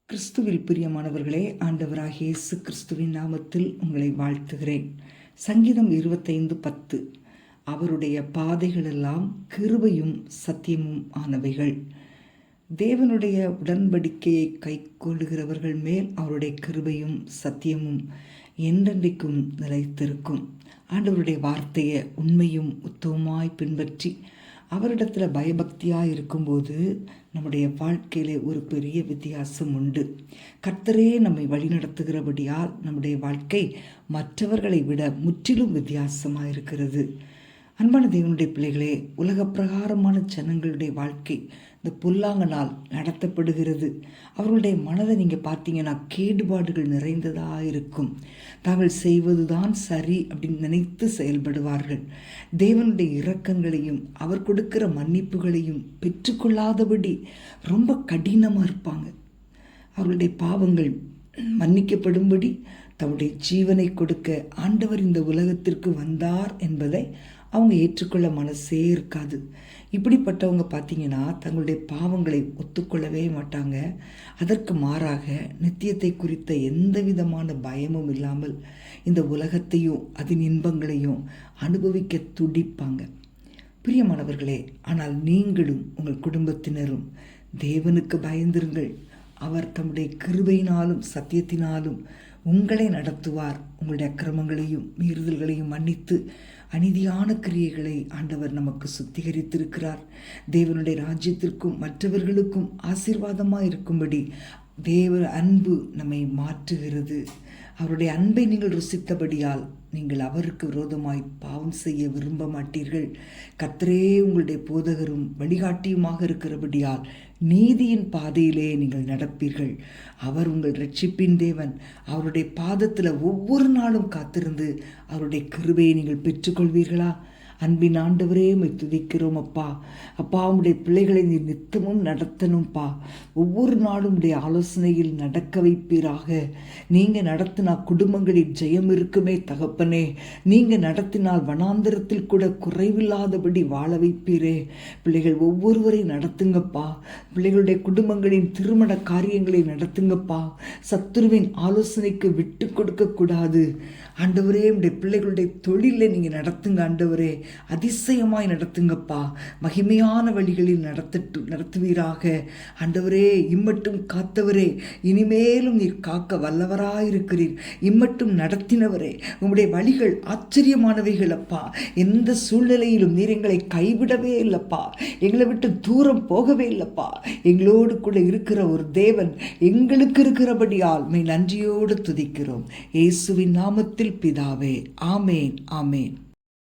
கிறிஸ்துவில் பிரியமானவர்களே, ஆண்டவராகிய இயேசு கிறிஸ்துவின் நாமத்தில் உங்களை வாழ்த்துகிறேன். சங்கீதம் 25:10. அவருடைய பாதைகளெல்லாம் கிருபையும் சத்தியமும் ஆனவைகள். தேவனுடைய உடன்படிக்கையை கைக்கொள்ளுகிறவர்கள் மேல் அவருடைய கிருபையும் சத்தியமும் என்றென்றைக்கும் நிலைத்திருக்கும். ஆண்டவருடைய வார்த்தையை உண்மையும் உத்தமமாய் பின்பற்றி அவரிடத்தில் பயபக்தியாக இருக்கும்போது நம்முடைய வாழ்க்கையிலே ஒரு பெரிய வித்தியாசம் உண்டு. கர்த்தரே நம்மை வழிநடத்துகிறபடியால் நம்முடைய வாழ்க்கை மற்றவர்களை விட முற்றிலும் வித்தியாசமாக இருக்கிறது. அன்பான தேவனுடைய பிள்ளைகளே, உலக பிரகாரமான ஜனங்களுடைய வாழ்க்கை இந்த பொல்லாங்கனால் நடத்தப்படுகிறது. அவர்களுடைய மனதை நீங்கள் பார்த்தீங்கன்னா கேடுபாடுகள் நிறைந்ததாக இருக்கும். தாங்கள் செய்வதுதான் சரி அப்படின்னு நினைத்து செயல்படுவார்கள். தேவனுடைய இரக்கங்களையும் அவர் கொடுக்கிற மன்னிப்புகளையும் பெற்றுக்கொள்ளாதபடி ரொம்ப கடினமாக இருப்பாங்க. அவர்களுடைய பாவங்கள் மன்னிக்கப்படும்படி தன்னுடைய ஜீவனை கொடுக்க ஆண்டவர் இந்த உலகத்திற்கு வந்தார் என்பதை அவங்க ஏற்றுக்கொள்ள மனசே இருக்காது. இப்படிப்பட்டவங்க பார்த்தீங்கன்னா தங்களுடைய பாவங்களை ஒத்துக்கொள்ளவே மாட்டாங்க. அதற்கு மாறாக நித்தியத்தை குறித்த எந்த விதமான பயமும் இல்லாமல் இந்த உலகத்தையும் அதன் இன்பங்களையும் அனுபவிக்க துடிப்பாங்க. பிரியமானவர்களே, ஆனால் நீங்களும் உங்கள் குடும்பத்தினரும் தேவனுக்கு பயந்திருங்கள். அவர் தம்முடைய கிருபையினாலும் சத்தியத்தினாலும் உங்களை நடத்துவார். உங்களுடைய அக்கிரமங்களையும் மீறுதல்களையும் மன்னித்து அநீதியான கிரியைகளை ஆண்டவர் நமக்கு சுத்திகரித்திருக்கிறார். தேவனுடைய ராஜ்யத்திற்கும் மற்றவர்களுக்கும் ஆசீர்வாதமாக இருக்கும்படி தேவ அன்பு நம்மை மாற்றுகிறது. அவருடைய அன்பை நீங்கள் ருசித்தபடியால் நீங்கள் அவருக்கு விரோதமாய் பாவம் செய்ய விரும்ப மாட்டீர்கள். கர்த்தரே உங்களுடைய போதகரும் வழிகாட்டியுமாக இருக்கிறபடியால் நீதியின் பாதையிலே நீங்கள் நடப்பீர்கள். அவர் உங்கள் இரட்சிப்பின் தேவன். அவருடைய பாதத்தில் ஒவ்வொரு நாளும் காத்திருந்து அவருடைய கிருபையை நீங்கள் பெற்றுக்கொள்வீர்களா? அன்பின் ஆண்டவரே, உம்மை துதிக்கிறோம் அப்பா. அப்பா, உம்முடைய பிள்ளைகளை நீ நித்தமும் நடத்தணும்ப்பா. ஒவ்வொரு நாளும் உடைய ஆலோசனையில் நடக்க வைப்பீராக. நீங்கள் நடத்தினா குடும்பங்களில் ஜெயம் இருக்குமே தகப்பனே. நீங்கள் நடத்தினால் வனாந்தரத்தில் கூட குறைவில்லாதபடி வாழ வைப்பீரே. பிள்ளைகள் ஒவ்வொருவரை நடத்துங்கப்பா. பிள்ளைகளுடைய குடும்பங்களின் திருமண காரியங்களை நடத்துங்கப்பா. சத்துருவின் ஆலோசனைக்கு விட்டு கொடுக்கக்கூடாது ஆண்டவரே. உடைய பிள்ளைகளுடைய தொழிலை நீங்கள் நடத்துங்க ஆண்டவரே. அதிசயமாய் நடத்துங்கப்பா. மகிமையான வழிகளில் நடத்துவீராக ஆண்டவரே. இம்மட்டும் காத்தவரே, இனிமேலும் நீர் காக்க வல்லவராயிருக்கிறீர். இம்மட்டும் நடத்தினவரே, உம்முடைய வழிகள் ஆச்சரியமானவைகள் அப்பா. எந்த சூழ்நிலையிலும் நீர் எங்களை கைவிடவே இல்லப்பா. எங்களை விட்டு தூரம் போகவே இல்லப்பா. எங்களோடு கூட இருக்கிற ஒரு தேவன் எங்களுக்கு இருக்கிறபடியால் மெய் நன்றியோடு துதிக்கிறோம். இயேசுவின் நாமத்தில் பிதாவே, ஆமேன், ஆமேன்.